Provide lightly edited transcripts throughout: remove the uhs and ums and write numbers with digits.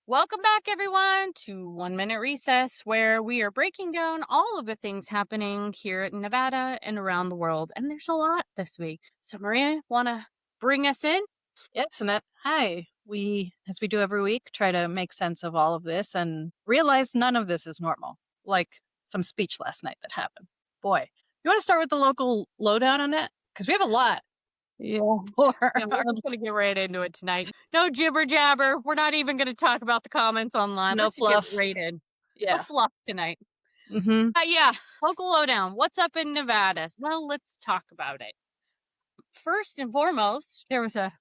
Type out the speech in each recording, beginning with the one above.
Welcome back, everyone, to 1 Minute Recess, where we are breaking down all of the things happening here in Nevada and around the world. And there's a lot this week. So, Maria, want to bring us in? Yes, Annette. Hi. We, as we do every week, try to make sense of all of this and realize none of this is normal. Like some speech last night that happened. Boy, you want to start with the local lowdown on that? Because we have a lot. Yeah. We're just going to get right into it tonight. No jibber jabber. We're not even going to talk about the comments online. No Let's fluff. Get right in. Yeah. No fluff tonight. Mm-hmm. Yeah. Local lowdown. What's up in Nevada? Well, let's talk about it. First and foremost, there was a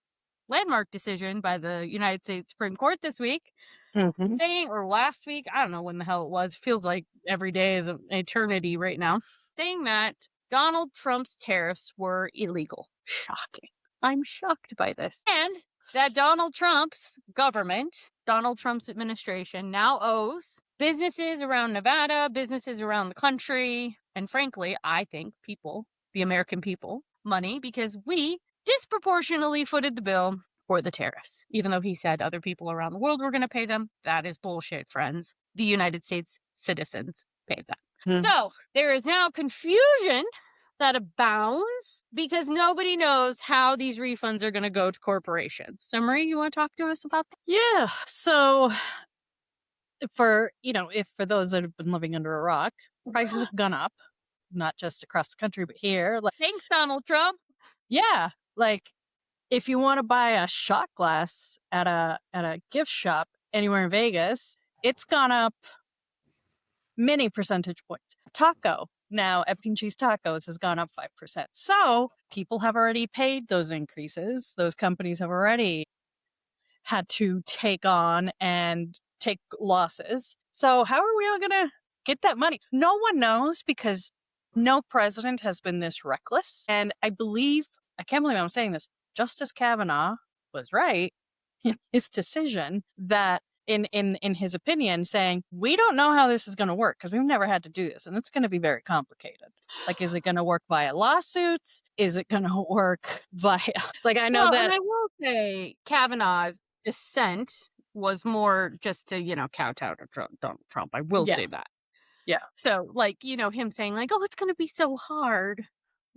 landmark decision by the United States Supreme Court this week saying, or last week, I don't know when the hell it was, feels like every day is an eternity right now, saying that Donald Trump's tariffs were illegal. Shocking. I'm shocked by this. And that Donald Trump's government, Donald Trump's administration, now owes businesses around Nevada, businesses around the country, and frankly, I think people, the American people, money, because we disproportionately footed the bill for the tariffs. Even though he said other people around the world were going to pay them, that is bullshit, friends. The United States citizens paid that. So there is now confusion that abounds because nobody knows how these refunds are going to go to corporations. So, Marie, you want to talk to us about that? Yeah. So for those that have been living under a rock, prices have gone up, not just across the country, but here. Thanks, Donald Trump. Yeah. Like, if you want to buy a shot glass at a gift shop anywhere in Vegas, it's gone up many percentage points. Taco, now Epking Cheese Tacos has gone up 5%. So people have already paid those increases. Those companies have already had to take on and take losses. So how are we all going to get that money? No one knows, because no president has been this reckless. And I can't believe I'm saying this, Justice Kavanaugh was right in his decision that in his opinion, saying, we don't know how this is going to work because we've never had to do this. And it's going to be very complicated. Like, is it going to work via lawsuits? Is it going to work via, I know that. And I will say Kavanaugh's dissent was more just to, kowtow to Donald Trump. I will say that. Yeah. So, him saying, oh, it's going to be so hard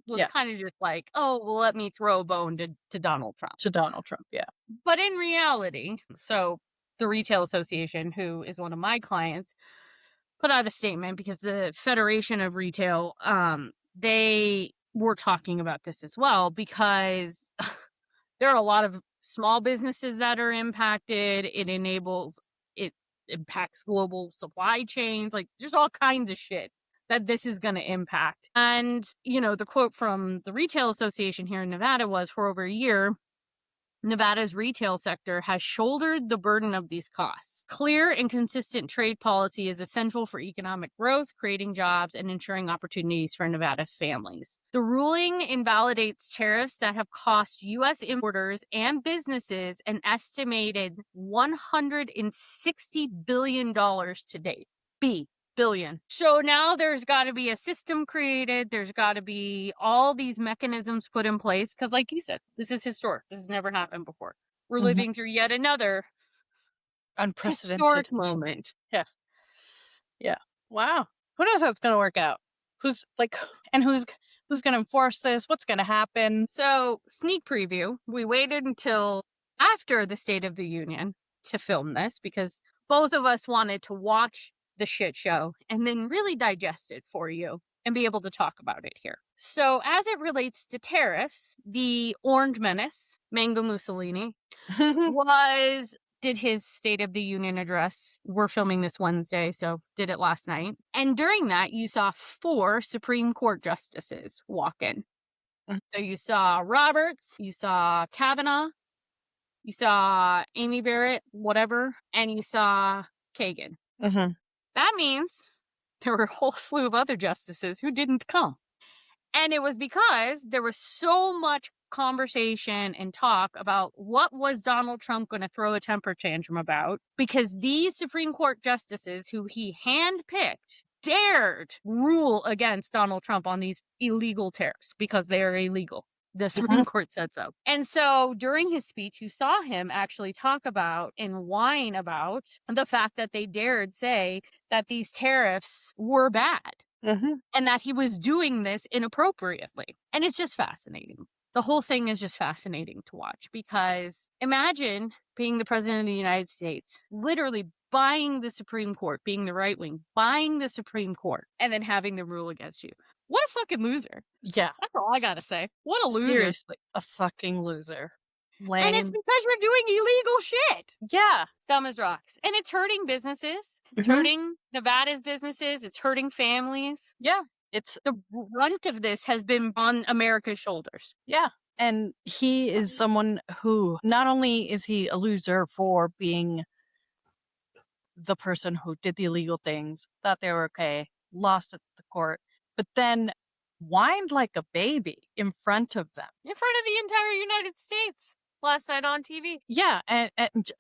was kind of just let me throw a bone to Donald Trump. To Donald Trump, yeah. But in reality, so the Retail Association, who is one of my clients, put out a statement because the Federation of Retail, they were talking about this as well, because there are a lot of small businesses that are impacted. It impacts global supply chains. There's all kinds of shit that this is going to impact. And, the quote from the Retail Association here in Nevada was, for over a year, Nevada's retail sector has shouldered the burden of these costs. Clear and consistent trade policy is essential for economic growth, creating jobs, and ensuring opportunities for Nevada families. The ruling invalidates tariffs that have cost U.S. importers and businesses an estimated $160 billion to date. Billion. So now there's got to be a system created. There's got to be all these mechanisms put in place. Because like you said, this is historic. This has never happened before. We're living through yet another unprecedented historic moment. Yeah. Yeah. Wow. Who knows how it's going to work out? Who's going to enforce this? What's going to happen? So, sneak preview. We waited until after the State of the Union to film this because both of us wanted to watch the shit show and then really digest it for you and be able to talk about it here. So as it relates to tariffs, the Orange Menace, Mango Mussolini, did his State of the Union address. We're filming this Wednesday, so did it last night. And during that, you saw 4 Supreme Court justices walk in. So you saw Roberts, you saw Kavanaugh, you saw Amy Barrett, whatever, and you saw Kagan. That means there were a whole slew of other justices who didn't come. And it was because there was so much conversation and talk about what was Donald Trump going to throw a temper tantrum about, because these Supreme Court justices who he handpicked dared rule against Donald Trump on these illegal tariffs because they are illegal. The Supreme Court said so. And so during his speech, you saw him actually talk about and whine about the fact that they dared say that these tariffs were bad and that he was doing this inappropriately. And it's just fascinating. The whole thing is just fascinating to watch because imagine being the president of the United States, literally buying the Supreme Court, being the right wing, buying the Supreme Court, and then having them rule against you. What a fucking loser. Yeah. That's all I gotta say. What a loser. Seriously, a fucking loser. Lame. And it's because you're doing illegal shit. Yeah. Dumb as rocks. And it's hurting businesses. It's hurting Nevada's businesses. It's hurting families. Yeah. It's the brunt of this has been on America's shoulders. Yeah. And he is someone who not only is he a loser for being the person who did the illegal things, thought they were okay, lost at the court, but then whined like a baby in front of them. In front of the entire United States last night on TV. Yeah. And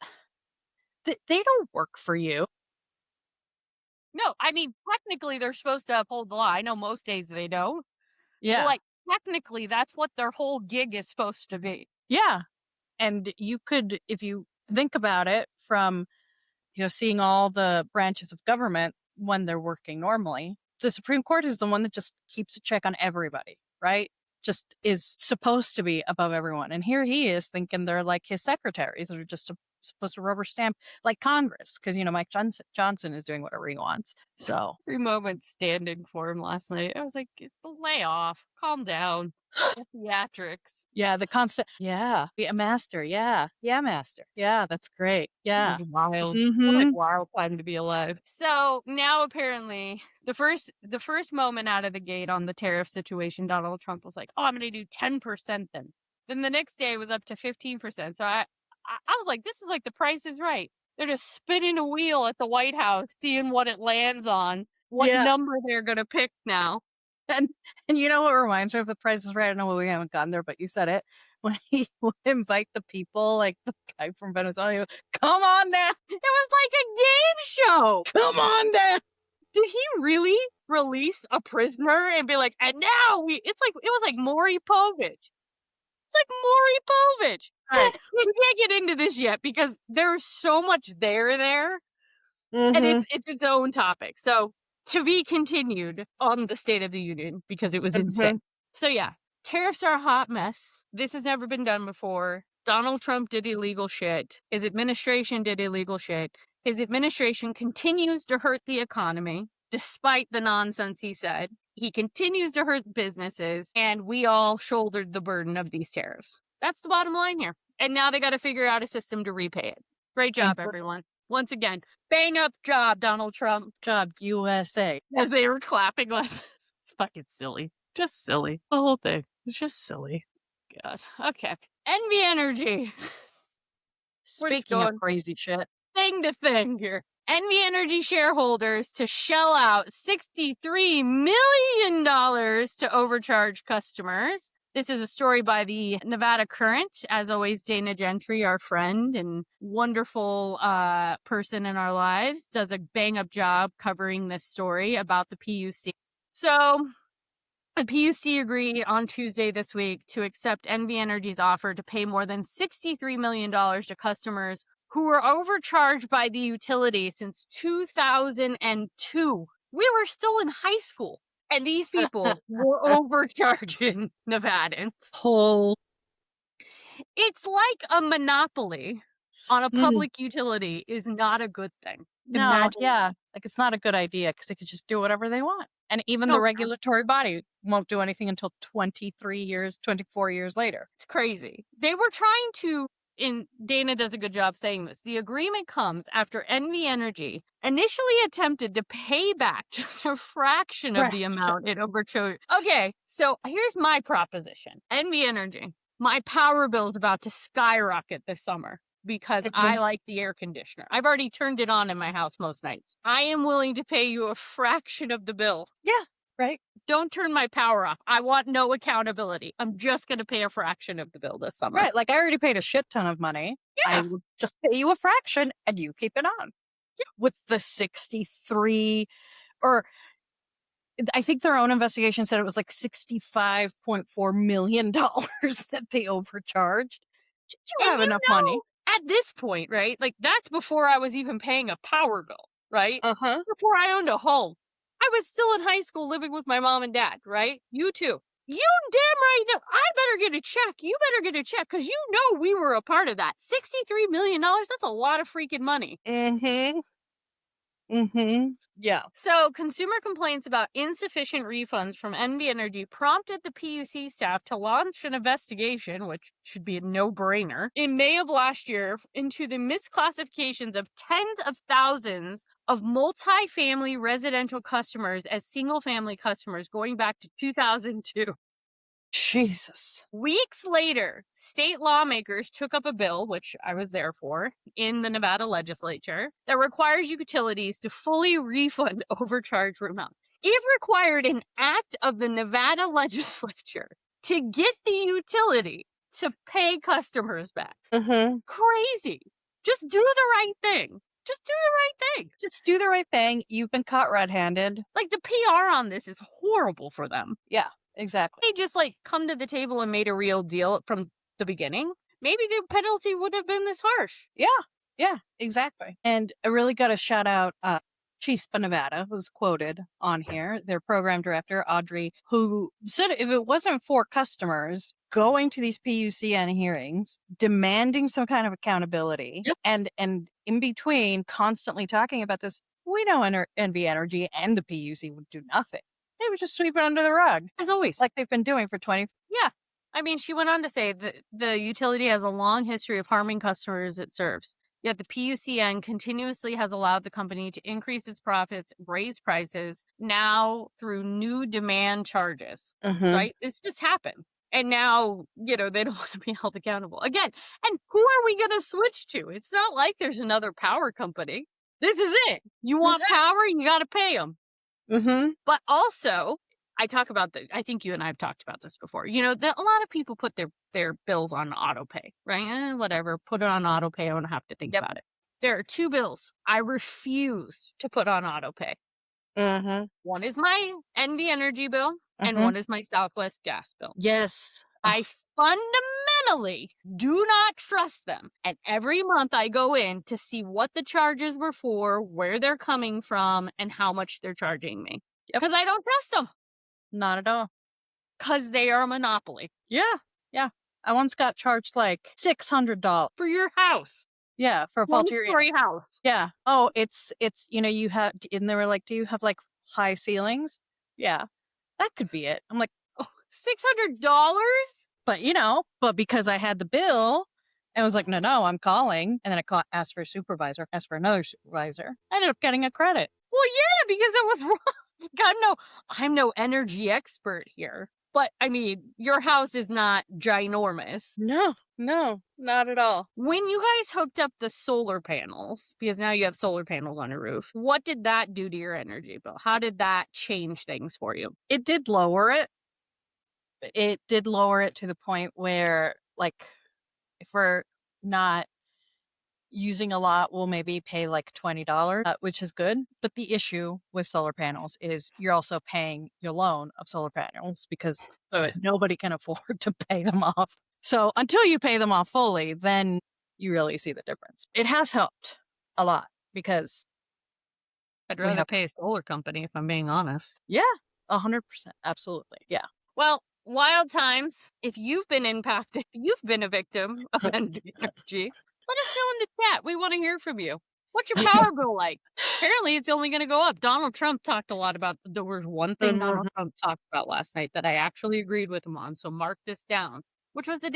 they don't work for you. No, I mean, technically they're supposed to uphold the law. I know most days they don't. Yeah. But, like, technically that's what their whole gig is supposed to be. Yeah. And you could, if you think about it from, seeing all the branches of government when they're working normally, the Supreme Court is the one that just keeps a check on everybody, right? Just is supposed to be above everyone. And here he is thinking they're like his secretaries that are just supposed to rubber stamp like Congress because, Mike Johnson is doing whatever he wants. So 3 moments standing for him last night. I was like, lay off, calm down. Theatrics. Yeah, the constant. Yeah, be a master. Yeah, master. Yeah, that's great. Yeah, wild. What a wild time to be alive. So now apparently the first moment out of the gate on the tariff situation, Donald Trump was like, "Oh, I'm going to do 10% then." Then the next day it was up to 15%. So I was like, "This is like the Price is Right." They're just spinning a wheel at the White House, seeing what it lands on, what number they're going to pick now. And you know what reminds me of The Price is Right? I know we haven't gotten there, but you said it. When he would invite the people, like the guy from Venezuela, he would, come on down. It was like a game show. Come on down. Did he really release a prisoner and be like, and now it was like Maury Povich. It's like Maury Povich. All right, we can't get into this yet because there's so much there. And it's its own topic. So to be continued on the State of the Union because it was insane. So yeah, tariffs are a hot mess. This has never been done before. Donald Trump did illegal shit. His administration did illegal shit. His administration continues to hurt the economy, despite the nonsense he said. He continues to hurt businesses, and we all shouldered the burden of these tariffs. That's the bottom line here. And now they got to figure out a system to repay it. Great job, everyone. Once again, bang up job, Donald Trump. Job, USA. As they were clapping last night. It's fucking silly. Just silly. The whole thing. It's just silly. God. Okay. Envy Energy. Speaking of crazy shit. Thing to thing here. Envy Energy shareholders to shell out $63 million to overcharge customers. This is a story by the Nevada Current. As always, Dana Gentry, our friend and wonderful person in our lives, does a bang-up job covering this story about the PUC. So the PUC agreed on Tuesday this week to accept Envy Energy's offer to pay more than $63 million to customers who were overcharged by the utility since 2002. We were still in high school. And these people were overcharging Nevadans. It's like a monopoly on a public utility is not a good thing. No, yeah. Like, it's not a good idea because they could just do whatever they want. And even the regulatory body won't do anything until 24 years later. It's crazy. They were trying to, and Dana does a good job saying this, the agreement comes after Envy Energy initially attempted to pay back just a fraction of the amount it overcharged. Okay, so here's my proposition. Envy Energy, my power bill is about to skyrocket this summer because I like the air conditioner. I've already turned it on in my house most nights. I am willing to pay you a fraction of the bill. Yeah, right. Don't turn my power off. I want no accountability. I'm just going to pay a fraction of the bill this summer. Right, like I already paid a shit ton of money. Yeah. I would just pay you a fraction and you keep it on. Yeah. With the 63, or I think their own investigation said it was like $65.4 million that they overcharged. Did you And have enough money? at this point, right? Like, that's before I was even paying a power bill, right? Uh-huh. Before I owned a home. I was still in high school living with my mom and dad, right? You too. You damn right know. I better get a check. You better get a check because you know we were a part of that. $63 million? That's a lot of freaking money. Mm-hmm. Mm-hmm. Yeah. So, consumer complaints about insufficient refunds from NV Energy prompted the PUC staff to launch an investigation, which should be a no-brainer, in May of last year into the misclassifications of tens of thousands of multi-family residential customers as single-family customers going back to 2002. Jesus. Weeks later, state lawmakers took up a bill, which I was there for, in the Nevada legislature, that requires utilities to fully refund overcharged amount. It required an act of the Nevada legislature to get the utility to pay customers back. Mm-hmm. Crazy. Just do the right thing. Just do the right thing. Just do the right thing. You've been caught red-handed. Like, the PR on this is horrible for them. Yeah, exactly. They just like come to the table and made a real deal from the beginning, maybe the penalty would have been this harsh. Yeah, exactly. And I really got to shout out Chispa, Nevada, who's quoted on here, their program director, Audrey, who said if it wasn't for customers going to these PUCN hearings, demanding some kind of accountability, Yep. and in between constantly talking about this, we know NV Energy and the PUC would do nothing. They would just sweep it under the rug. As always. Like they've been doing for 20. Yeah. I mean, she went on to say that the utility has a long history of harming customers it serves. Yet the PUCN continuously has allowed the company to increase its profits, raise prices, now through new demand charges, right? This just happened. And now, they don't want to be held accountable. Again, and who are we going to switch to? It's not like there's another power company. This is it. You want power, you got to pay them. Mm-hmm. But also, I think you and I have talked about this before. A lot of people put their bills on auto pay, right? Whatever, put it on auto pay. I don't have to think about it. There are two bills I refuse to put on auto pay. Mm-hmm. One is my NV Energy bill, and one is my Southwest gas bill. Yes. I fundamentally do not trust them. And every month I go in to see what the charges were for, where they're coming from, and how much they're charging me. Because I don't trust them. Not at all. Because they are a monopoly. Yeah. I once got charged like $600 for your house. Yeah, for a faulty one-story house. Yeah. Oh, it's you have, and they were like, do you have like high ceilings? Yeah, that could be it. I'm like, oh, $600. But because I had the bill, I was like, no, I'm calling, and then I asked for a supervisor, asked for another supervisor. I ended up getting a credit. Well, yeah, because it was wrong. I'm no energy expert here. But, I mean, your house is not ginormous. No, not at all. When you guys hooked up the solar panels, because now you have solar panels on your roof, what did that do to your energy bill? How did that change things for you? It did lower it. It did lower it to the point where, like, if we're not using a lot, we'll maybe pay like $20, which is good. But the issue with solar panels is you're also paying your loan of solar panels because nobody can afford to pay them off. So until you pay them off fully, then you really see the difference. It has helped a lot because I'd rather pay a solar company if I'm being honest. Yeah, 100%. Absolutely. Yeah. Well, wild times. If you've been impacted, you've been a victim of NV Energy. Let us know in the chat. We want to hear from you. What's your power bill like? Apparently, it's only going to go up. Donald Trump talked a lot about, there was one thing Donald Trump talked about last night that I actually agreed with him on, so mark this down, which was the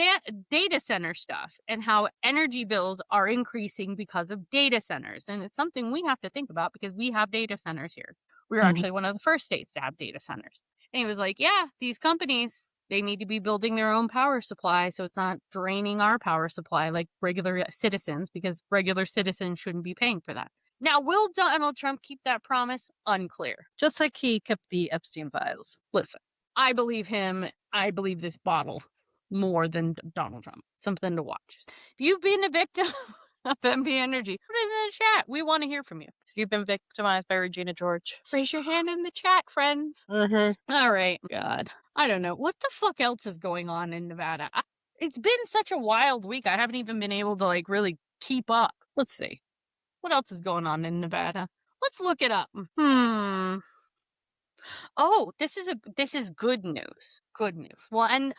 data center stuff and how energy bills are increasing because of data centers. And it's something we have to think about because we have data centers here. We were actually one of the first states to have data centers. And he was like, yeah, these companies, they need to be building their own power supply so it's not draining our power supply like regular citizens, because regular citizens shouldn't be paying for that. Now, will Donald Trump keep that promise? Unclear. Just like he kept the Epstein files. Listen, I believe him. I believe this bottle more than Donald Trump. Something to watch. If you've been a victim FMP Energy. Put it in the chat. We want to hear from you. If you've been victimized by Regina George, raise your hand in the chat, friends. All right. God. I don't know. What the fuck else is going on in Nevada? It's been such a wild week. I haven't even been able to really keep up. Let's see. What else is going on in Nevada? Let's look it up. Oh, this is good news. Good news. We'll end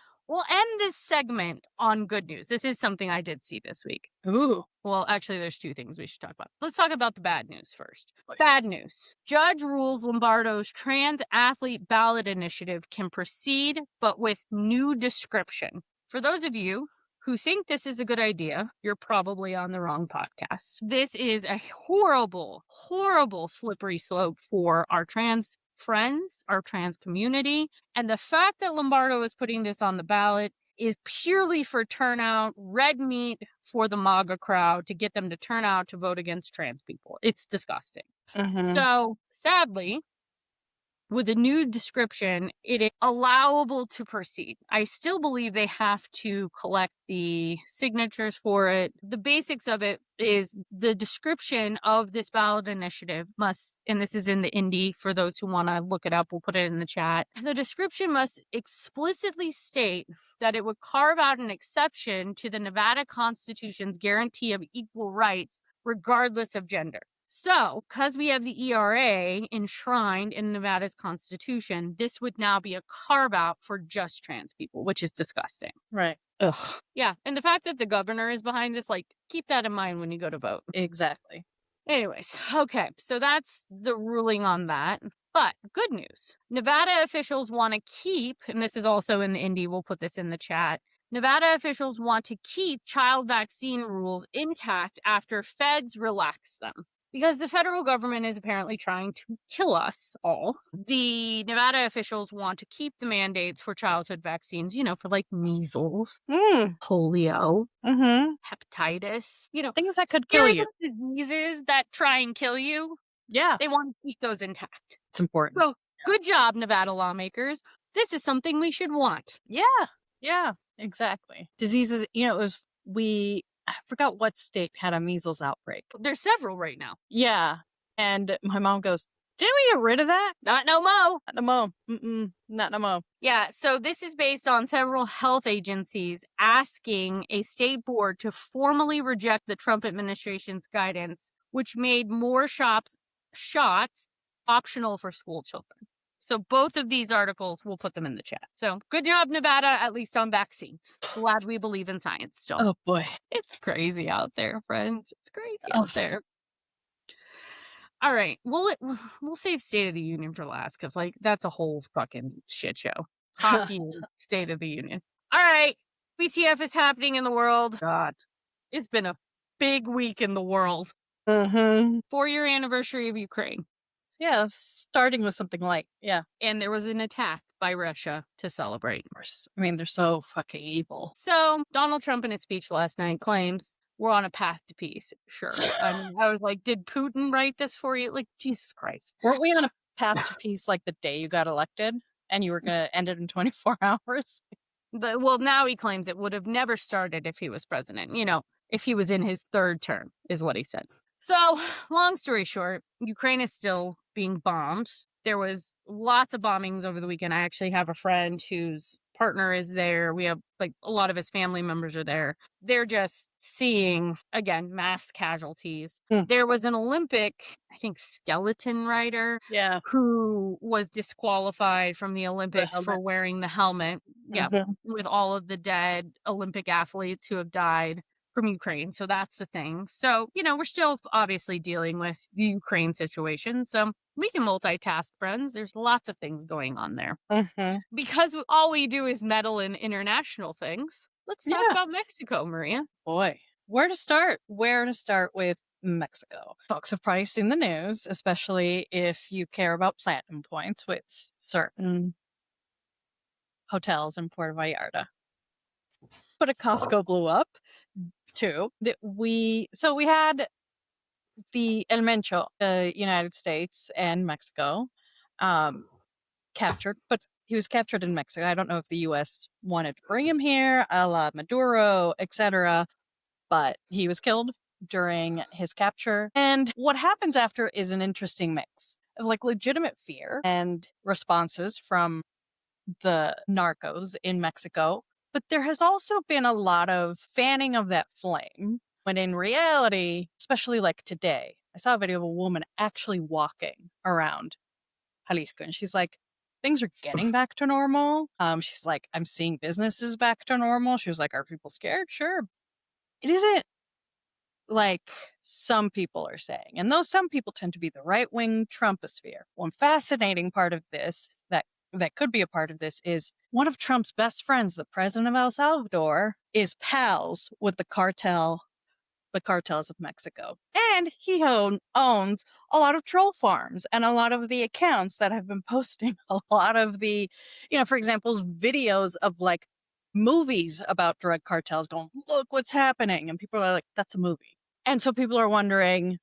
this segment on good news. This is something I did see this week. Ooh. Well, actually, there's two things we should talk about. Let's talk about the bad news first. Bad news. Judge rules Lombardo's trans athlete ballot initiative can proceed, but with new description. For those of you who think this is a good idea, you're probably on the wrong podcast. This is a horrible, horrible slippery slope for our trans friends, our trans community. And the fact that Lombardo is putting this on the ballot is purely for turnout, red meat for the MAGA crowd to get them to turn out to vote against trans people. It's disgusting. So, sadly, with a new description, it is allowable to proceed. I still believe they have to collect the signatures for it. The basics of it is the description of this ballot initiative must, and this is in the Indy for those who want to look it up, we'll put it in the chat. The description must explicitly state that it would carve out an exception to the Nevada Constitution's guarantee of equal rights regardless of gender. So, because we have the ERA enshrined in Nevada's Constitution, this would now be a carve-out for just trans people, which is disgusting. Right. Ugh. Yeah, and the fact that the governor is behind this, keep that in mind when you go to vote. Exactly. Anyways, okay, so that's the ruling on that. But good news. Nevada officials want to keep, and this is also in the Indy, we'll put this in the chat, Nevada officials want to keep child vaccine rules intact after feds relax them. Because the federal government is apparently trying to kill us all, the Nevada officials want to keep the mandates for childhood vaccines, for measles, polio, hepatitis, things that could kill you. Diseases that try and kill you. Yeah. They want to keep those intact. It's important. So good job, Nevada lawmakers. This is something we should want. Yeah, exactly. Diseases, I forgot what state had a measles outbreak. There's several right now. Yeah. And my mom goes, didn't we get rid of that? Not no mo. Not no mo. Not no mo. Yeah, so this is based on several health agencies asking a state board to formally reject the Trump administration's guidance, which made more shots optional for school children. So both of these articles, we'll put them in the chat. So good job, Nevada, at least on vaccines. Glad we believe in science still. Oh, boy. It's crazy out there, friends. It's crazy out there. All right. We'll save State of the Union for last because, that's a whole fucking shit show. Hockey State of the Union. All right. WTF is happening in the world. God. It's been a big week in the world. 4-year anniversary of Ukraine. Yeah, starting with something light. Yeah. And there was an attack by Russia to celebrate. I mean, they're so fucking evil. So Donald Trump in his speech last night claims we're on a path to peace. Sure. I was like, did Putin write this for you? Jesus Christ. Weren't we on a path to peace the day you got elected and you were going to end it in 24 hours? But, now he claims it would have never started if he was president. If he was in his third term, is what he said. So, long story short, Ukraine is still being bombed. There was lots of bombings over the weekend. I actually have a friend whose partner is there. We have a lot of his family members are there. They're just seeing, again, mass casualties. There was an Olympic, I think, skeleton rider who was disqualified from the Olympics for wearing the helmet. Yeah, with all of the dead Olympic athletes who have died from Ukraine. So that's the thing. So, we're still obviously dealing with the Ukraine situation. So we can multitask, friends. There's lots of things going on there. Because all we do is meddle in international things. Let's talk about Mexico, Maria. Boy, where to start? Where to start with Mexico? Folks have probably seen the news, especially if you care about platinum points with certain hotels in Puerto Vallarta. But a Costco blew up too. We had the El Mencho, United States and Mexico, captured, but he was captured in Mexico. I don't know if the U.S. wanted to bring him here, a la Maduro, etc., but he was killed during his capture. And what happens after is an interesting mix of like legitimate fear and responses from the narcos in Mexico. But there has also been a lot of fanning of that flame when in reality, especially like today, I saw a video of a woman actually walking around Jalisco and she's like, things are getting back to normal. She's like, I'm seeing businesses back to normal. She was like, are people scared? Sure. It isn't like some people are saying. And those some people tend to be the right-wing Trumposphere. One fascinating part of this that could be a part of this is one of Trump's best friends, the president of El Salvador, is pals with the cartels of Mexico. And he owns a lot of troll farms and a lot of the accounts that have been posting a lot of the, for example, videos of like movies about drug cartels going, look what's happening. And people are like, that's a movie. And so people are wondering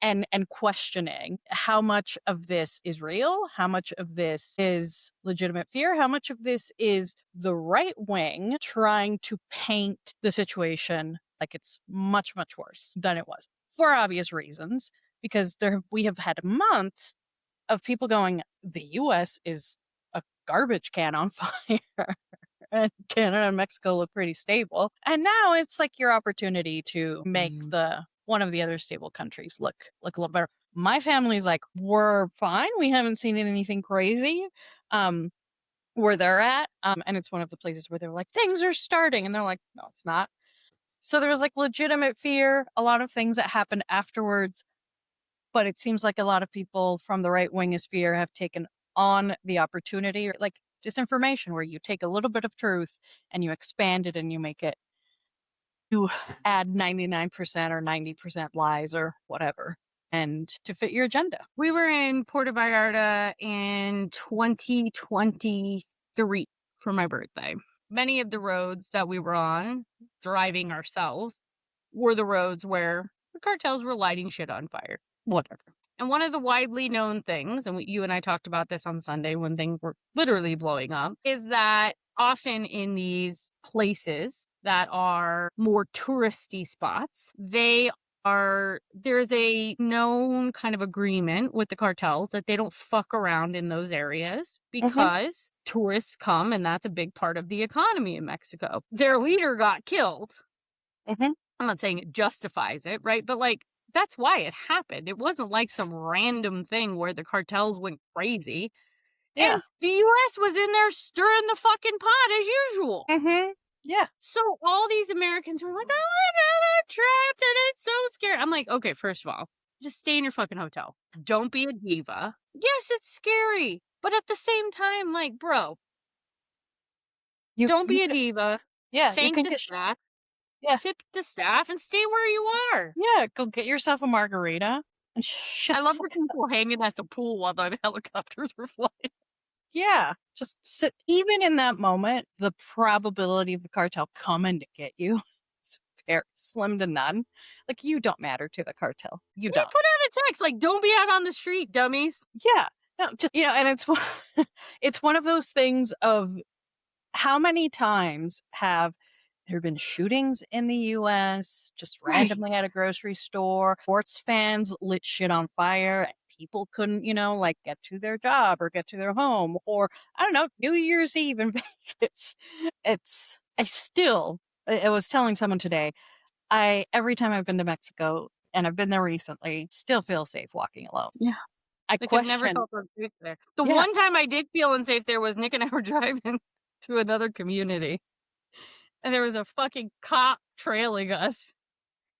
and questioning how much of this is real, how much of this is legitimate fear, how much of this is the right wing trying to paint the situation like it's much, much worse than it was for obvious reasons, because we have had months of people going, the U.S. is a garbage can on fire. And Canada and Mexico look pretty stable. And now it's like your opportunity to make one of the other stable countries look a little better. My family's like, we're fine. We haven't seen anything crazy. Where they're at. And it's one of the places where they're like, things are starting. And they're like, no, it's not. So there was like legitimate fear, a lot of things that happened afterwards. But it seems like a lot of people from the right wing sphere have taken on the opportunity, like disinformation, where you take a little bit of truth and you expand it and you make it, you add 99% or 90% lies or whatever, and to fit your agenda. We were in Puerto Vallarta in 2023 for my birthday. Many of the roads that we were on, driving ourselves, were the roads where the cartels were lighting shit on fire. Whatever. And one of the widely known things, and you and I talked about this on Sunday when things were literally blowing up, is that often in these places that are more touristy spots, there's a known kind of agreement with the cartels that they don't fuck around in those areas because tourists come and that's a big part of the economy in Mexico. Their leader got killed. I'm not saying it justifies it, right? But like, that's why it happened. It wasn't like some random thing where the cartels went crazy. Yeah. And the U.S. was in there stirring the fucking pot as usual. Yeah. So all these Americans were like, oh my God, I'm trapped and it's so scary. I'm like, okay, first of all, just stay in your fucking hotel. Don't be a diva. Yes, it's scary. But at the same time, like, bro, don't be a diva. Yeah. Thank the staff. Yeah. Tip the staff and stay where you are. Yeah. Go get yourself a margarita. And I love the people hanging at the pool while the helicopters were flying. Yeah. Just sit. Even in that moment, the probability of the cartel coming to get you is very slim to none. Like, you don't matter to the cartel. You don't. Put out a text like, don't be out on the street, dummies. Yeah. No, just, and it's one of those things of how many times have there been shootings in the U.S. just randomly at a grocery store? Sports fans lit shit on fire and people couldn't, like get to their job or get to their home, or I don't know, New Year's Eve in Vegas. I was telling someone today, every time I've been to Mexico, and I've been there recently, still feel safe walking alone. Yeah. I've never felt unsafe there. The one time I did feel unsafe there was Nick and I were driving to another community. And there was a fucking cop trailing us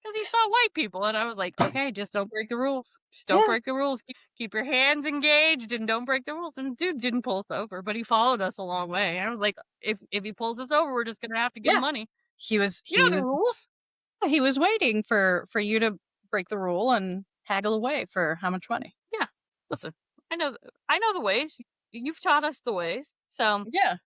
because he saw white people. And I was like, okay, just don't break the rules. Just don't break the rules. Keep your hands engaged and don't break the rules. And dude didn't pull us over, but he followed us a long way. And I was like, if he pulls us over, we're just going to have to give him money. He was the rules. He was waiting for you to break the rule and haggle away for how much money. Yeah. Listen, I know the ways. You've taught us the ways. So yeah.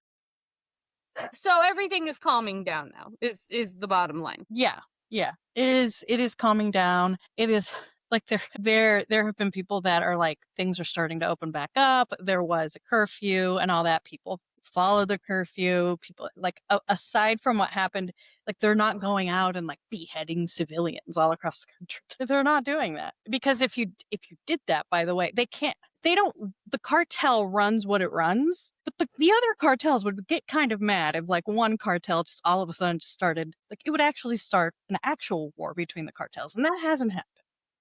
So everything is calming down now, is the bottom line. Yeah. Yeah. It is calming down. It is like there have been people that are like, things are starting to open back up. There was a curfew and all that. People follow the curfew. People, like, aside from what happened, like, they're not going out and, like, beheading civilians all across the country. They're not doing that. Because if you did that, by the way, the cartel runs what it runs, but the other cartels would get kind of mad if, like, one cartel just all of a sudden just started, like, it would actually start an actual war between the cartels, and that hasn't happened.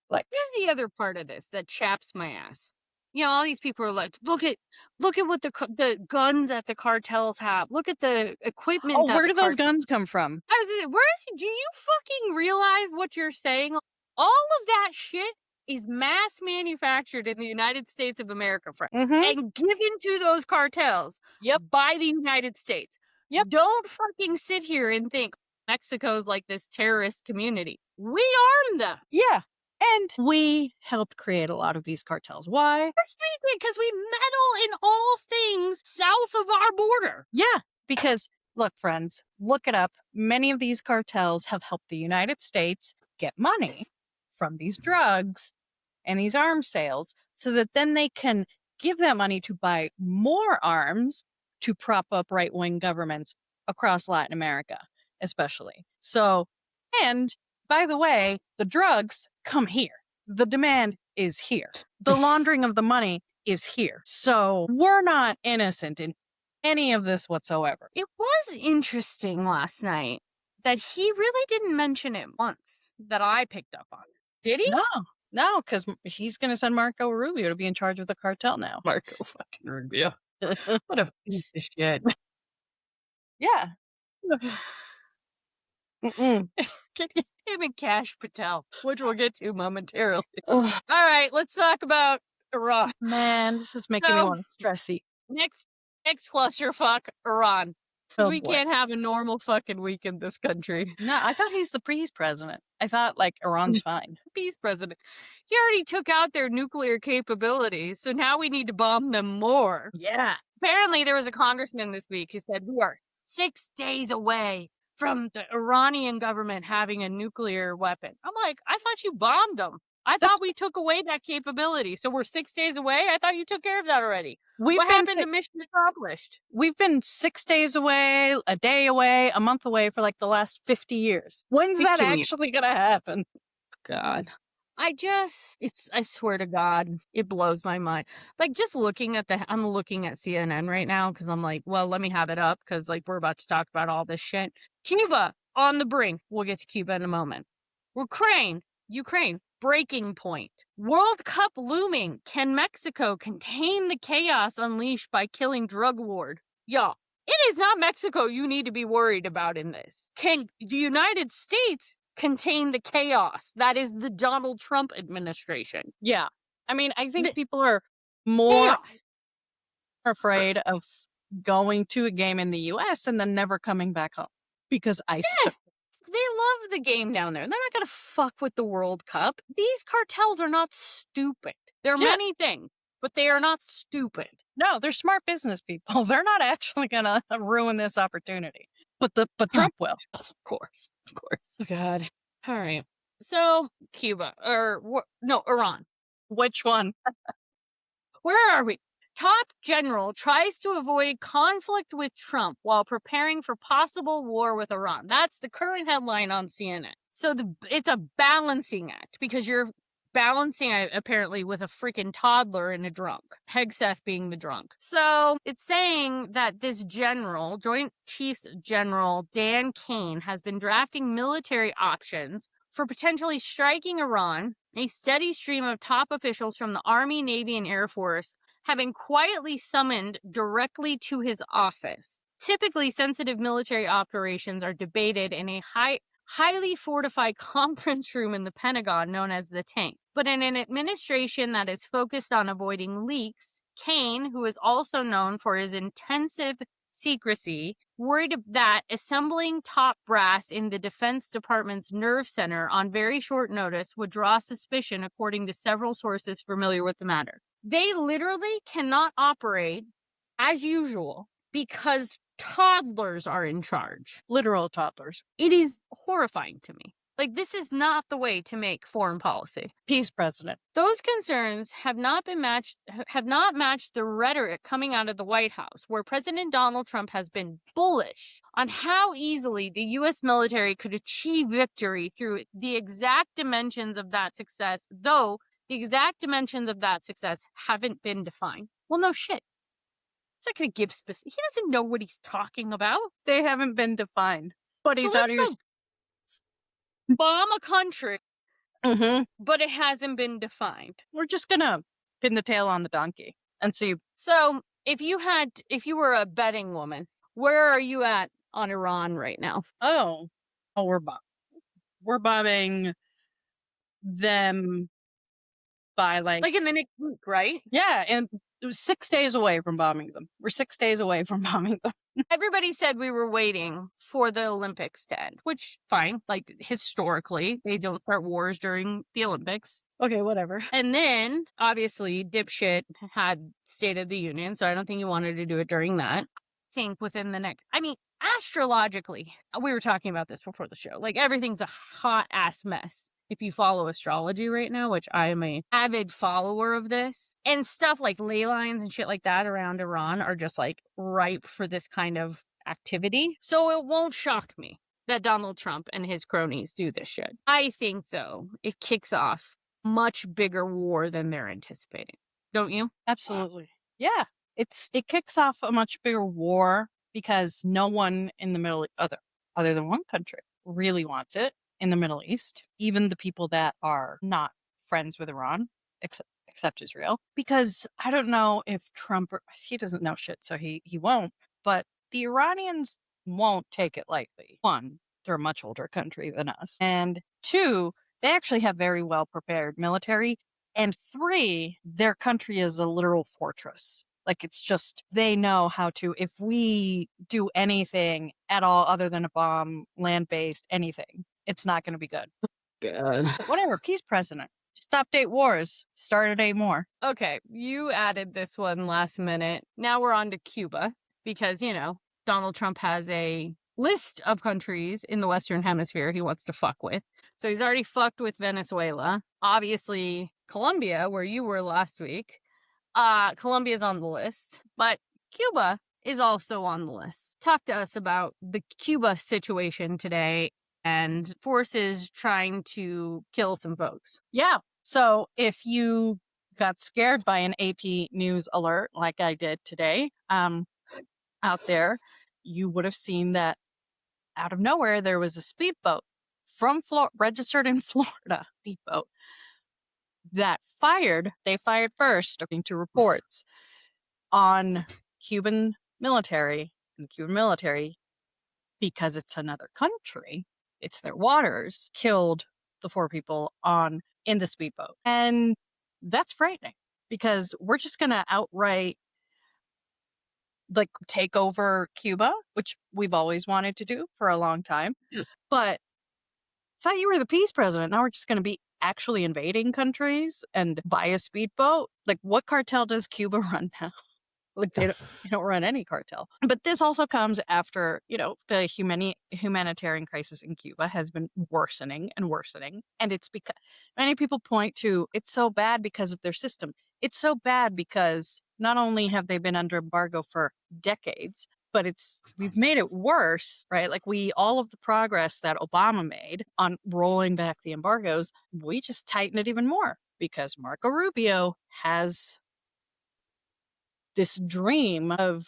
Like, here's the other part of this that chaps my ass. You know, all these people are like, look at what the guns that the cartels have. Look at the equipment. oh, that where the do those cartels guns come from? I was gonna say, where do you fucking realize what you're saying? All of that shit is mass manufactured in the United States of America, and given to those cartels Yep. by the United States. Yep. Don't fucking sit here and think Mexico's like this terrorist community. We armed them. Yeah. And we helped create a lot of these cartels. Why? Because we meddle in all things south of our border. Yeah, because look, friends, look it up. Many of these cartels have helped the United States get money from these drugs and these arms sales so that then they can give that money to buy more arms to prop up right-wing governments across Latin America, especially. So, and by the way, the drugs come here. The demand is here. The laundering of the money is here. So we're not innocent in any of this whatsoever. It was interesting last night that he really didn't mention it once that I picked up on. Did he? No, because he's going to send Marco Rubio to be in charge of the cartel now. Marco fucking Rubio. What a piece of shit. Yeah. Him and Cash Patel, which we'll get to momentarily. All right, let's talk about Iran. Man, this is making me want to stressy. Next clusterfuck, Iran. Because we can't have a normal fucking week in this country. No, I thought he's the peace president. I thought, like, Iran's fine. Peace president. He already took out their nuclear capabilities, so now we need to bomb them more. Yeah. Apparently, there was a congressman this week who said we are 6 days away from the Iranian government having a nuclear weapon. I'm like, I thought you bombed them. I thought we took away that capability. So we're 6 days away? I thought you took care of that already. What happened to mission accomplished? We've been 6 days away, a day away, a month away for like the last 50 years. When's that actually going to happen? God. I swear to God, it blows my mind. Like, just looking at I'm looking at CNN right now because I'm like, well, let me have it up because, like, we're about to talk about all this shit. Cuba on the brink. We'll get to Cuba in a moment. Ukraine, breaking point. World Cup looming. Can Mexico contain the chaos unleashed by killing drug lord? Y'all, it is not Mexico you need to be worried about in this. Can the United States contain the chaos that is the Donald Trump administration? Yeah. I mean, I think people are more afraid of going to a game in the U.S. and then never coming back home because ICE took them. They love the game down there. They're not going to fuck with the World Cup. These cartels are not stupid. They're many things, but they are not stupid. No, they're smart business people. They're not actually going to ruin this opportunity. But Trump will. Of course. Oh, God. All right. So, Cuba, Iran. Which one? Where are we? Top general tries to avoid conflict with Trump while preparing for possible war with Iran. That's the current headline on CNN. So it's a balancing act because you're balancing apparently with a freaking toddler and a drunk. Hegseth being the drunk. So it's saying that this general, Joint Chiefs General Dan Kane, has been drafting military options for potentially striking Iran. A steady stream of top officials from the Army, Navy, and Air Force have been quietly summoned directly to his office. Typically, sensitive military operations are debated in a highly fortified conference room in the Pentagon known as the Tank. But in an administration that is focused on avoiding leaks, Kane, who is also known for his intensive secrecy, worried that assembling top brass in the Defense Department's nerve center on very short notice would draw suspicion, according to several sources familiar with the matter. They literally cannot operate as usual because toddlers are in charge. Literal toddlers. It is horrifying to me. Like, this is not the way to make foreign policy. Peace president. Those concerns have not matched the rhetoric coming out of the White House, where President Donald Trump has been bullish on how easily the U.S. military could achieve victory through the exact dimensions of that success, though the exact dimensions of that success haven't been defined. Well, no shit. He's not going to give specific. He doesn't know what he's talking about. They haven't been defined. But he's out here. Bomb a country, but it hasn't been defined. We're just going to pin the tail on the donkey and see. So if you were a betting woman, where are you at on Iran right now? Oh, we're bombing them by like in the next week, right? Yeah, and it was 6 days away from bombing them. We're 6 days away from bombing them. Everybody said we were waiting for the Olympics to end, which, fine. Like, historically, they don't start wars during the Olympics. Okay, whatever. And then, obviously, dipshit had State of the Union, so I don't think he wanted to do it during that. I think within the next... I mean, astrologically, we were talking about this before the show. Like, everything's a hot-ass mess. If you follow astrology right now, which I am an avid follower of this, and stuff like ley lines and shit like that around Iran are just like ripe for this kind of activity. So it won't shock me that Donald Trump and his cronies do this shit. I think, though, it kicks off a much bigger war than they're anticipating. Don't you? Absolutely. Yeah. It kicks off a much bigger war because no one in the Middle other than one country really wants it. In the Middle East, even the people that are not friends with Iran, except Israel, because I don't know if Trump, he doesn't know shit, so he won't, but the Iranians won't take it lightly. One, they're a much older country than us, and two, they actually have very well prepared military, and three, their country is a literal fortress. Like, it's just, they know how to, if we do anything at all other than a bomb, land-based, anything, it's not going to be good. Good. But whatever, peace president. Just update wars. Start a day more. Okay, you added this one last minute. Now we're on to Cuba because, Donald Trump has a list of countries in the Western Hemisphere he wants to fuck with. So he's already fucked with Venezuela. Obviously, Colombia, where you were last week. Colombia's on the list. But Cuba is also on the list. Talk to us about the Cuba situation today and forces trying to kill some folks. Yeah. So if you got scared by an AP News alert like I did today, out there, you would have seen that out of nowhere there was a speedboat from registered in Florida, speedboat that fired. They fired first, according to reports, on Cuban military, and the Cuban military, because it's another country, it's their waters, killed the 4 people in the speedboat. And that's frightening because we're just going to outright take over Cuba, which we've always wanted to do for a long time. Yeah. But I thought you were the peace president. Now we're just going to be actually invading countries and buy a speedboat. Like, what cartel does Cuba run now? Like, they don't run any cartel. But this also comes after, the humanitarian crisis in Cuba has been worsening and worsening. And it's because many people point to it's so bad because of their system. It's so bad because not only have they been under embargo for decades, but we've made it worse, right? Like, all of the progress that Obama made on rolling back the embargoes, we just tighten it even more because Marco Rubio has this dream of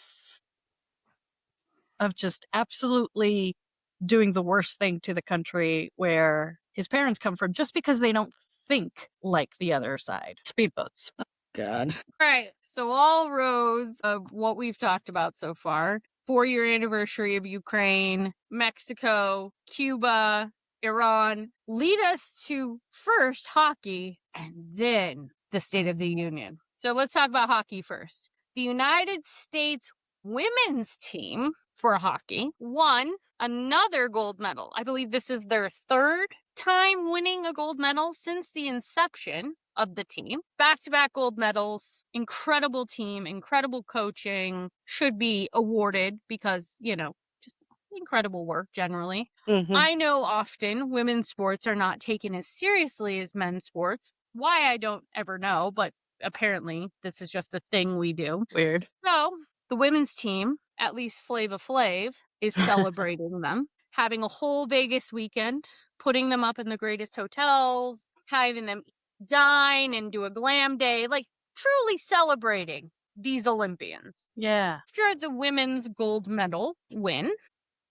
just absolutely doing the worst thing to the country where his parents come from just because they don't think like the other side. Speedboats. Oh, God. All right. So all rows of what we've talked about so far, 4-year anniversary of Ukraine, Mexico, Cuba, Iran, lead us to first hockey and then the State of the Union. So let's talk about hockey first. The United States women's team for hockey won another gold medal. I believe this is their 3rd time winning a gold medal since the inception of the team. Back-to-back gold medals, incredible team, incredible coaching, should be awarded because, just incredible work generally. Mhm. I know often women's sports are not taken as seriously as men's sports. Why, I don't ever know, but apparently this is just a thing we do. Weird. So the women's team, at least Flava Flav, is celebrating them, having a whole Vegas weekend, putting them up in the greatest hotels, having them dine and do a glam day, like truly celebrating these Olympians. Yeah. After the women's gold medal win,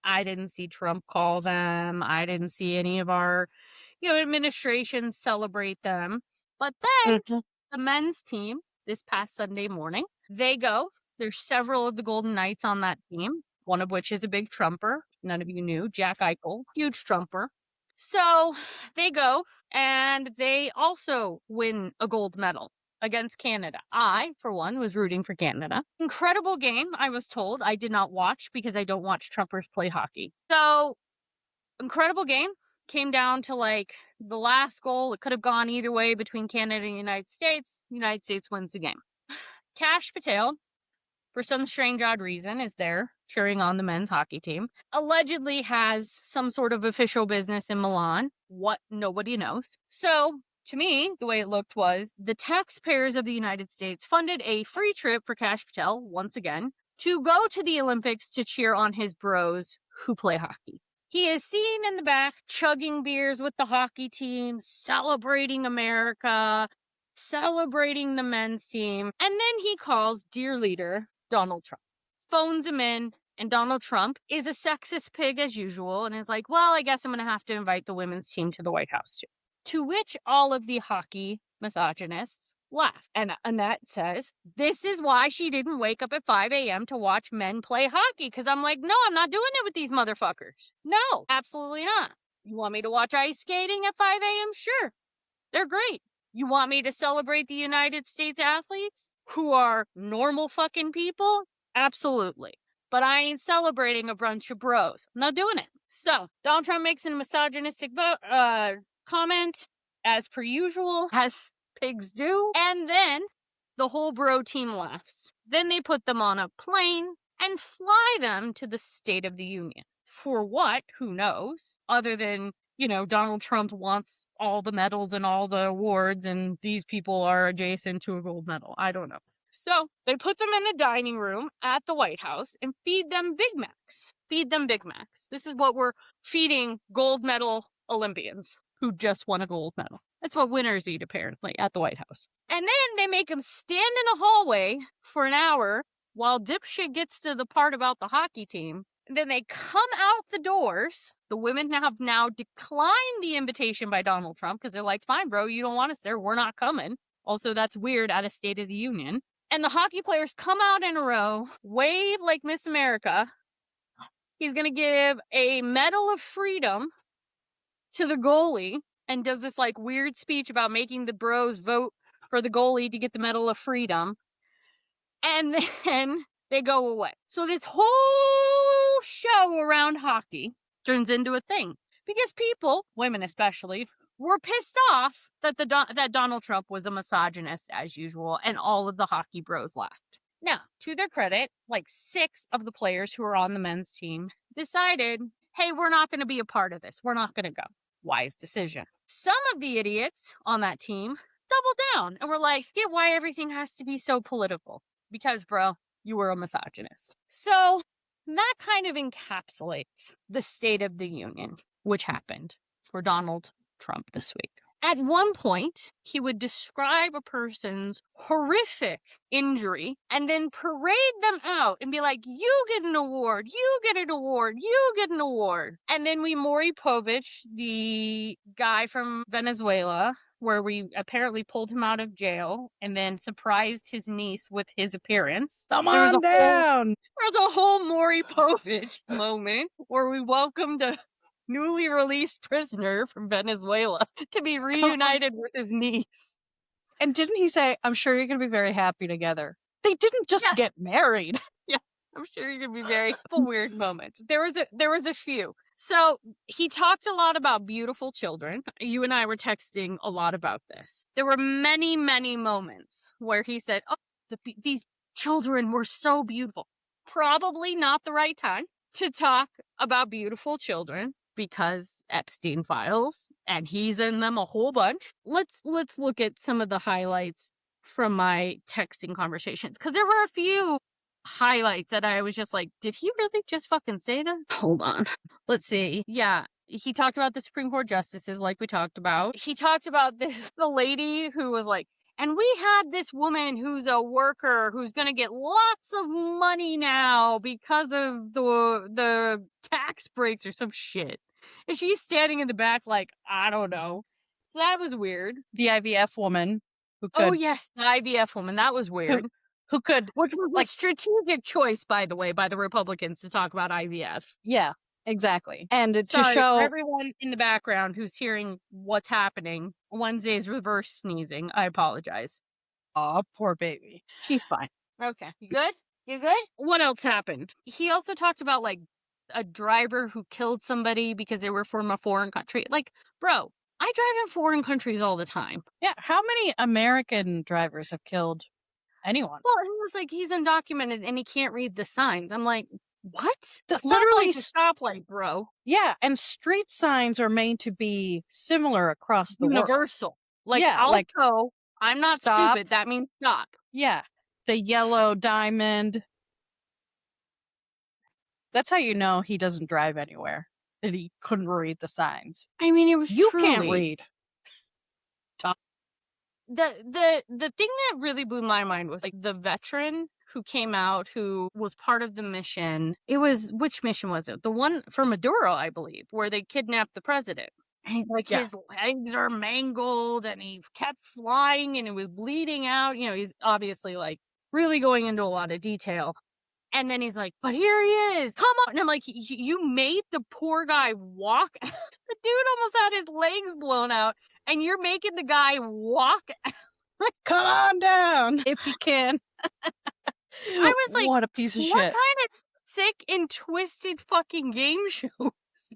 I didn't see Trump call them. I didn't see any of our, administrations celebrate them. But then Mhm. the men's team this past Sunday morning, they go. There's several of the Golden Knights on that team, one of which is a big Trumper. None of you knew. Jack Eichel, huge Trumper. So they go and they also win a gold medal against Canada. I, for one, was rooting for Canada. Incredible game, I was told. I did not watch because I don't watch Trumpers play hockey. So, incredible game. Came down to like the last goal. It could have gone either way between Canada and the United States. United States wins the game. Kash Patel, for some strange odd reason, is there cheering on the men's hockey team. Allegedly has some sort of official business in Milan. What? Nobody knows. So, to me, the way it looked was the taxpayers of the United States funded a free trip for Kash Patel, once again, to go to the Olympics to cheer on his bros who play hockey. He is seen in the back chugging beers with the hockey team, celebrating America, celebrating the men's team. And then he calls dear leader Donald Trump, phones him in, and Donald Trump is a sexist pig as usual and is like, well, I guess I'm going to have to invite the women's team to the White House too. To which all of the hockey misogynists laugh. And Annette says, this is why she didn't wake up at 5 a.m. to watch men play hockey. Because I'm like, no, I'm not doing it with these motherfuckers. No, absolutely not. You want me to watch ice skating at 5 a.m.? Sure. They're great. You want me to celebrate the United States athletes who are normal fucking people? Absolutely. But I ain't celebrating a bunch of bros. I'm not doing it. So, Donald Trump makes a misogynistic comment, as per usual, as pigs do. And then the whole bro team laughs. Then they put them on a plane and fly them to the State of the Union. For what? Who knows? Other than, Donald Trump wants all the medals and all the awards, and these people are adjacent to a gold medal. I don't know. So they put them in a dining room at the White House and feed them Big Macs. Feed them Big Macs. This is what we're feeding gold medal Olympians who just won a gold medal. That's what winners eat, apparently, at the White House. And then they make them stand in a hallway for an hour while dipshit gets to the part about the hockey team. And then they come out the doors. The women have now declined the invitation by Donald Trump because they're like, fine, bro, you don't want us there. We're not coming. Also, that's weird at a State of the Union. And the hockey players come out in a row, wave like Miss America. He's going to give a Medal of Freedom to the goalie and does this like weird speech about making the bros vote for the goalie to get the Medal of Freedom. And then they go away. So this whole show around hockey turns into a thing because people, women especially, were pissed off that that Donald Trump was a misogynist as usual, and all of the hockey bros laughed. Now, to their credit, like 6 of the players who are on the men's team decided, hey, we're not going to be a part of this. We're not going to go. Wise decision. Some of the idiots on that team doubled down and were like, get why everything has to be so political. Because, bro, you were a misogynist. So that kind of encapsulates the State of the Union, which happened for Donald Trump this week. At one point, he would describe a person's horrific injury and then parade them out and be like, you get an award, you get an award, you get an award. And then Maury Povich, the guy from Venezuela, where we apparently pulled him out of jail and then surprised his niece with his appearance. Come on down! There was a whole Maury Povich moment where we welcomed a newly released prisoner from Venezuela to be reunited with his niece. And didn't he say, I'm sure you're going to be very happy together? They didn't just get married. Yeah, I'm sure you're going to be very weird moments. There was a few. So he talked a lot about beautiful children. You and I were texting a lot about this. There were many, many moments where he said, oh, these children were so beautiful. Probably not the right time. to talk about beautiful children because Epstein files, and he's in them a whole bunch. Let's look at some of the highlights from my texting conversations, because there were a few highlights that I was just like, did he really just fucking say that? Hold on. Let's see. Yeah. He talked about the Supreme Court justices, like we talked about. He talked about the lady who was like, and we have this woman who's a worker who's going to get lots of money now because of the tax breaks or some shit. And she's standing in the back like, I don't know. So that was weird. The IVF woman who could... Oh, yes, the IVF woman. That was weird. Who could... Which was a strategic choice, by the way, by the Republicans to talk about IVF. Yeah, exactly. And Sorry, to show... for everyone in the background who's hearing what's happening, Wednesday's reverse sneezing. I apologize. Aw, poor baby. She's fine. Okay. You good? You good? What else happened? He also talked about, like, a driver who killed somebody because they were from a foreign country. Like, bro, I drive in foreign countries all the time. Yeah, how many American drivers have killed anyone? Well, he was like, he's undocumented and he can't read the signs. I'm like, what? That's literally not like a stoplight, bro. Yeah, and street signs are made to be similar across the world. Universal. Like, yeah, I'll like, go. I'm not stop. stupid. That means stop. Yeah. The yellow diamond. That's how you know he doesn't drive anywhere. That he couldn't read the signs. I mean, it was You truly... can't read. The thing that really blew my mind was like the veteran who came out, who was part of the mission. It was, which mission was it? The one for Maduro, I believe, where they kidnapped the president. And he's like, his legs are mangled and he kept flying and it was bleeding out. You know, he's obviously like really going into a lot of detail. And then he's like, but here he is. Come on. And I'm like, you made the poor guy walk. The dude almost had his legs blown out. And you're making the guy walk. Come on down if you can. I was like, what a piece of shit. What kind of sick and twisted fucking game show?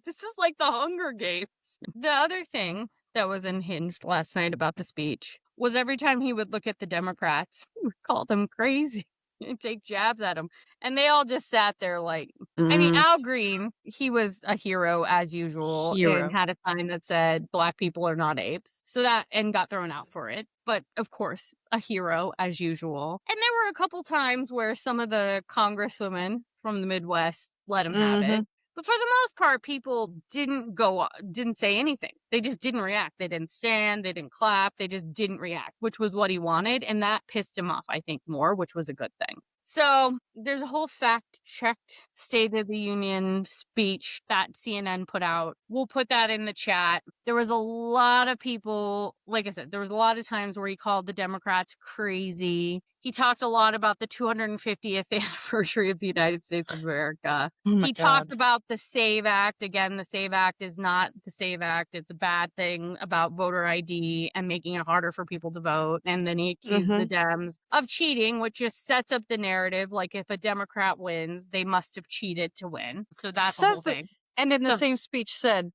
This is like the Hunger Games. The other thing that was unhinged last night about the speech was every time he would look at the Democrats, he would call them crazy and take jabs at them. And they all just sat there like, I mean, Al Green, he was a hero as usual and had a sign that said black people are not apes. So that, and got thrown out for it. But of course, a hero as usual. And there were a couple times where some of the congresswomen from the Midwest let him have it. But for the most part, people didn't say anything. They just didn't react. They didn't stand. They didn't clap. They just didn't react, which was what he wanted. And that pissed him off, I think, more, which was a good thing. So there's a whole fact-checked State of the Union speech that CNN put out. We'll put that in the chat. There was a lot of people, like I said, there was a lot of times where he called the Democrats crazy. He talked a lot about the 250th anniversary of the United States of America. He talked about the SAVE Act. Again, the SAVE Act is not the SAVE Act. It's a bad thing about voter ID and making it harder for people to vote. And then he accused the Dems of cheating, which just sets up the narrative. Like if a Democrat wins, they must have cheated to win. So that's the whole thing. And in the same speech said,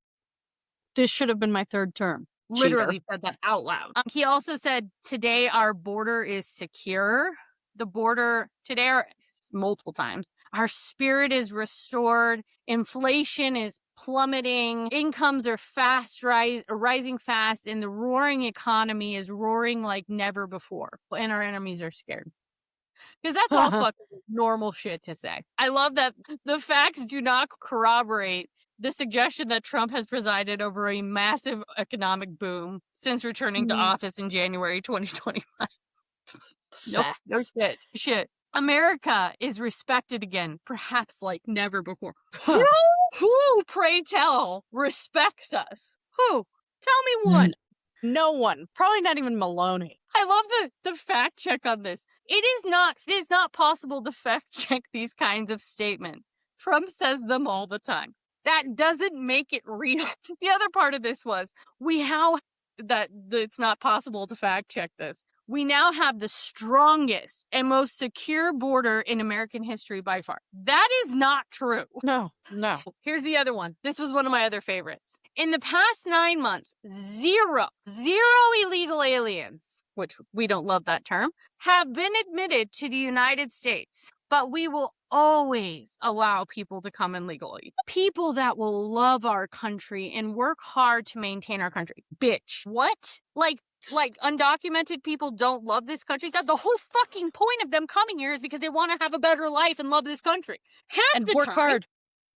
this should have been my third term. Literally said that out loud. He also said, today our border is secure. The border today, multiple times, our spirit is restored. Inflation is plummeting. Incomes are rising fast. And the roaring economy is roaring like never before. And our enemies are scared. Because that's all fucking normal shit to say. I love that the facts do not corroborate the suggestion that Trump has presided over a massive economic boom since returning to office in January 2025. No shit. America is respected again, perhaps like never before. Who, pray tell, respects us? Who? Tell me one. No one. Probably not even Maloney. I love the fact check on this. It is not possible to fact check these kinds of statements. Trump says them all the time. That doesn't make it real. The other part of this was it's not possible to fact check this. We now have the strongest and most secure border in American history by far. That is not true. No. Here's the other one. This was one of my other favorites. In the past 9 months, zero illegal aliens, which we don't love that term, have been admitted to the United States. But we will always allow people to come in legally. People that will love our country and work hard to maintain our country. Bitch. What? Like undocumented people don't love this country? God, the whole fucking point of them coming here is because they want to have a better life and love this country. Half and the work time, hard.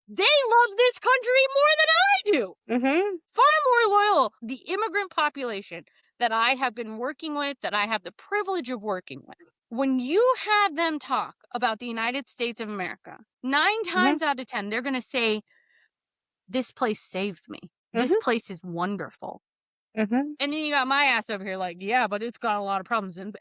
they love this country more than I do. Mm-hmm. Far more loyal. The immigrant population that I have been working with, that I have the privilege of working with, when you have them talk about the United States of America, 9 times out of 10, they're going to say, this place saved me. This place is wonderful. And then you got my ass over here like, yeah, but it's got a lot of problems. And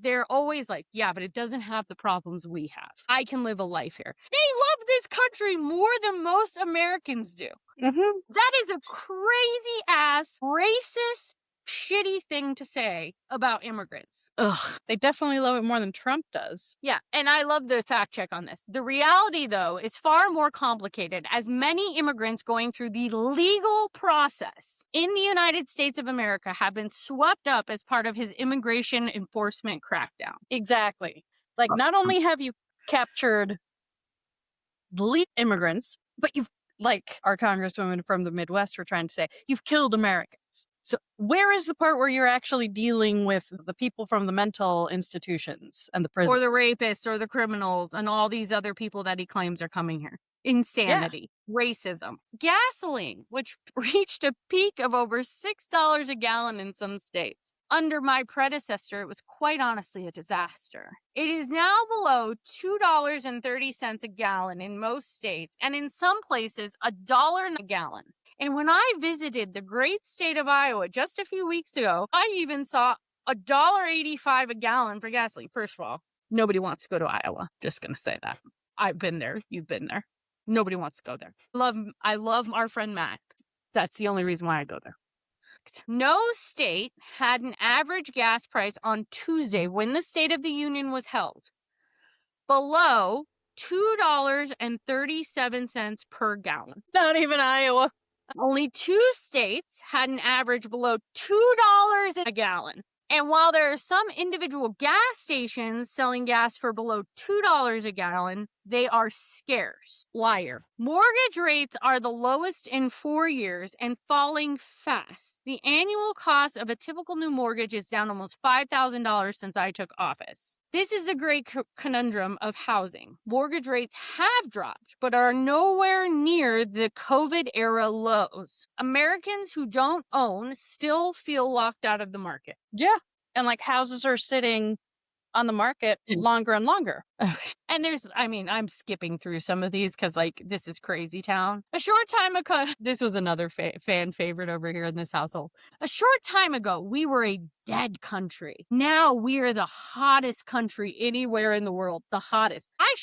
they're always like, yeah, but it doesn't have the problems we have. I can live a life here. They love this country more than most Americans do. That is a crazy ass, racist, shitty thing to say about immigrants. Ugh, they definitely love it more than Trump does. Yeah, and I love the fact check on this. The reality, though, is far more complicated, as many immigrants going through the legal process in the United States of America have been swept up as part of his immigration enforcement crackdown. Exactly. Like, not only have you captured legal immigrants, but you've, like our congresswoman from the Midwest were trying to say, you've killed Americans. So where is the part where you're actually dealing with the people from the mental institutions and the prisons? Or the rapists or the criminals and all these other people that he claims are coming here. Insanity. Yeah. Racism. Gasoline, which reached a peak of over $6 a gallon in some states. Under my predecessor, it was quite honestly a disaster. It is now below $2.30 a gallon in most states, and in some places, $1 a gallon. And when I visited the great state of Iowa just a few weeks ago, I even saw $1.85 a gallon for gasoline. First of all, nobody wants to go to Iowa. Just going to say that. I've been there. You've been there. Nobody wants to go there. I love our friend Matt. That's the only reason why I go there. No state had an average gas price on Tuesday when the State of the Union was held below $2.37 per gallon. Not even Iowa. Only 2 states had an average below $2 a gallon. And while there are some individual gas stations selling gas for below $2 a gallon, they are scarce. Liar. Mortgage rates are the lowest in 4 years and falling fast. The annual cost of a typical new mortgage is down almost $5,000 since I took office. This is the great conundrum of housing. Mortgage rates have dropped, but are nowhere near the COVID-era lows. Americans who don't own still feel locked out of the market. Yeah. And like houses are sitting on the market longer and longer. And I'm skipping through some of these because, like, this is crazy town. A short time ago, this was another fan favorite over here in this household. A short time ago, we were a dead country. Now we are the hottest country anywhere in the world. The hottest. I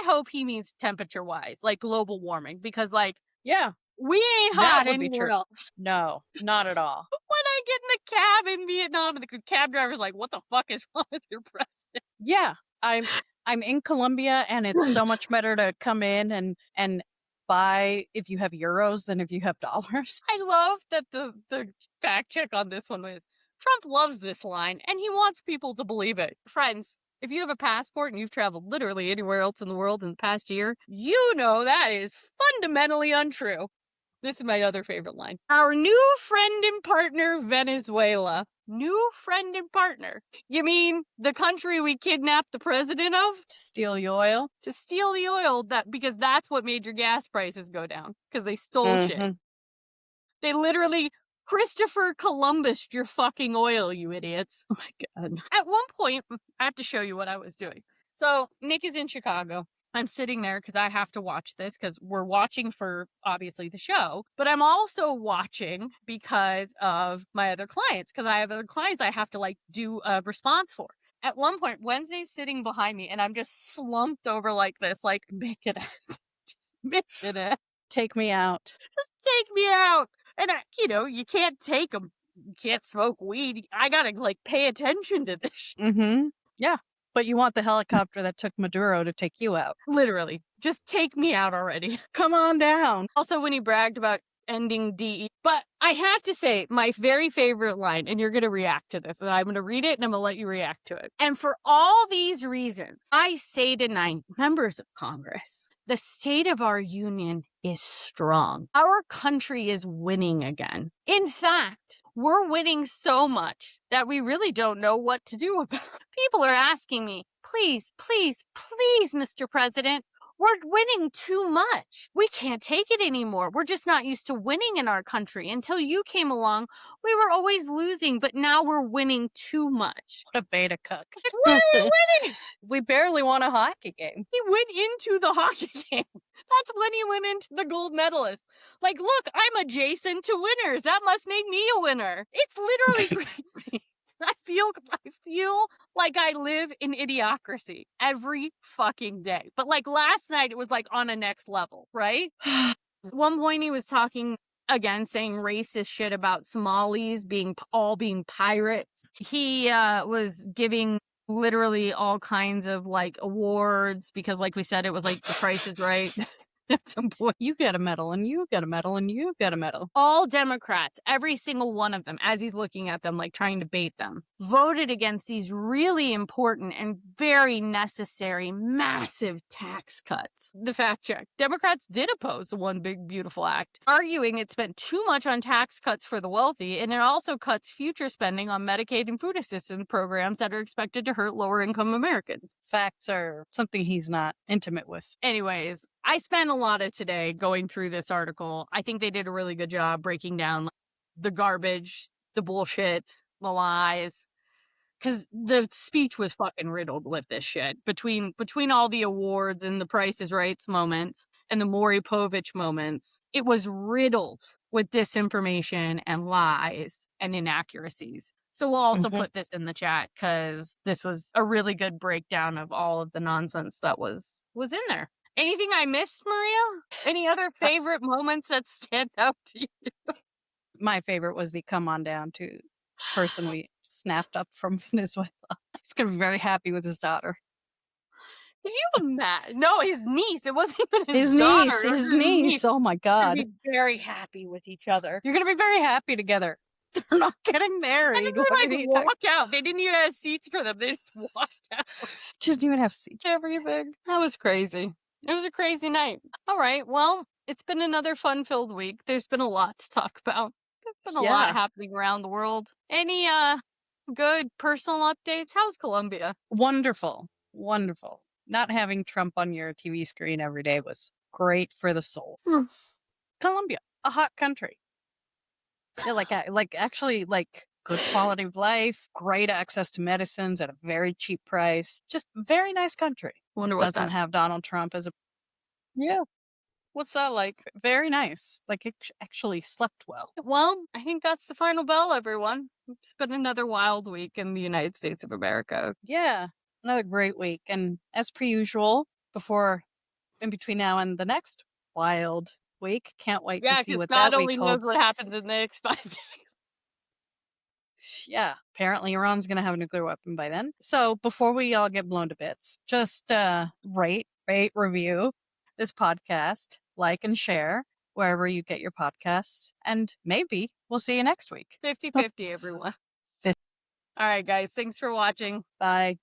hope he means temperature-wise, like global warming, because, like, yeah, we ain't hot anywhere else. No, not at all. When I get in the cab in Vietnam, and the cab driver's like, what the fuck is wrong with your president? Yeah, I'm in Colombia, and it's so much better to come in and buy if you have euros than if you have dollars. I love that the fact check on this one was, Trump loves this line, and he wants people to believe it. Friends, if you have a passport and you've traveled literally anywhere else in the world in the past year, you know that is fundamentally untrue. This is my other favorite line. Our new friend and partner, Venezuela. New friend and partner. You mean the country we kidnapped the president of? To steal the oil? To steal the oil, because that's what made your gas prices go down. Because they stole shit. They literally Christopher Columbus'd your fucking oil, you idiots. Oh my God. At one point, I have to show you what I was doing. So Nick is in Chicago. I'm sitting there because I have to watch this because we're watching for, obviously, the show. But I'm also watching because of my other clients, because I have other clients I have to, like, do a response for. At one point, Wednesday's sitting behind me, and I'm just slumped over like this, like, make it end. Just make it end. Take me out. Just take me out. And, you can't take them. You can't smoke weed. I gotta, like, pay attention to this. Yeah. But you want the helicopter that took Maduro to take you out. Literally. Just take me out already. Come on down. Also, when he bragged about ending DE. But I have to say, my very favorite line, and you're going to react to this, and I'm going to read it and I'm going to let you react to it. And for all these reasons, I say tonight, members of Congress, the state of our union is strong. Our country is winning again. In fact, we're winning so much that we really don't know what to do about it. People are asking me, please, please, please, Mr. President, we're winning too much. We can't take it anymore. We're just not used to winning in our country. Until you came along, we were always losing, but now we're winning too much. What a beta cuck. What are you winning? We barely won a hockey game. He went into the hockey game. That's when he went into the gold medalist. Like, look, I'm adjacent to winners. That must make me a winner. It's literally crazy. I feel like I live in idiocracy every fucking day. But like last night, it was like on a next level, right? At one point he was talking again, saying racist shit about Somalis being pirates. He was giving literally all kinds of like awards because like we said, it was like The Price is Right. At some point, you get a medal and you get a medal and you get a medal. All Democrats, every single one of them, as he's looking at them, like trying to bait them, voted against these really important and very necessary, massive tax cuts. The fact check. Democrats did oppose the One Big Beautiful Act, arguing it spent too much on tax cuts for the wealthy, and it also cuts future spending on Medicaid and food assistance programs that are expected to hurt lower-income Americans. Facts are something he's not intimate with. Anyways, I spent a lot of today going through this article. I think they did a really good job breaking down the garbage, the bullshit, the lies. Because the speech was fucking riddled with this shit. Between all the awards and the Price is Right moments and the Maury Povich moments, it was riddled with disinformation and lies and inaccuracies. So we'll also put this in the chat because this was a really good breakdown of all of the nonsense that was in there. Anything I missed, Maria? Any other favorite moments that stand out to you? My favorite was the come on down to person we snapped up from Venezuela. He's going to be very happy with his daughter. Did you imagine? No, his niece. It wasn't even his daughter. His niece. Oh my God. They're be very happy with each other. You're going to be very happy together. They're not getting married. And then they like walk out. They didn't even have seats for them. They just walked out. Didn't even have seats. Everything. That was crazy. It was a crazy night. All right. Well, it's been another fun-filled week. There's been a lot to talk about. There's been a lot happening around the world. Any good personal updates? How's Colombia? Wonderful. Wonderful. Not having Trump on your TV screen every day was great for the soul. Colombia, a hot country. Yeah, actually good quality of life, great access to medicines at a very cheap price. Just very nice country. Wonder what doesn't have Donald Trump as a... Yeah. What's that like? Very nice. Like, it actually slept well. Well, I think that's the final bell, everyone. It's been another wild week in the United States of America. Yeah, another great week. And as per usual, in between now and the next wild week, can't wait to see what that week holds. Yeah, because God only knows what happens in the next 5 days. Yeah, apparently Iran's going to have a nuclear weapon by then. So before we all get blown to bits, just rate, review this podcast, like and share wherever you get your podcasts. And maybe we'll see you next week. 50-50, everyone. All right, guys. Thanks for watching. Bye.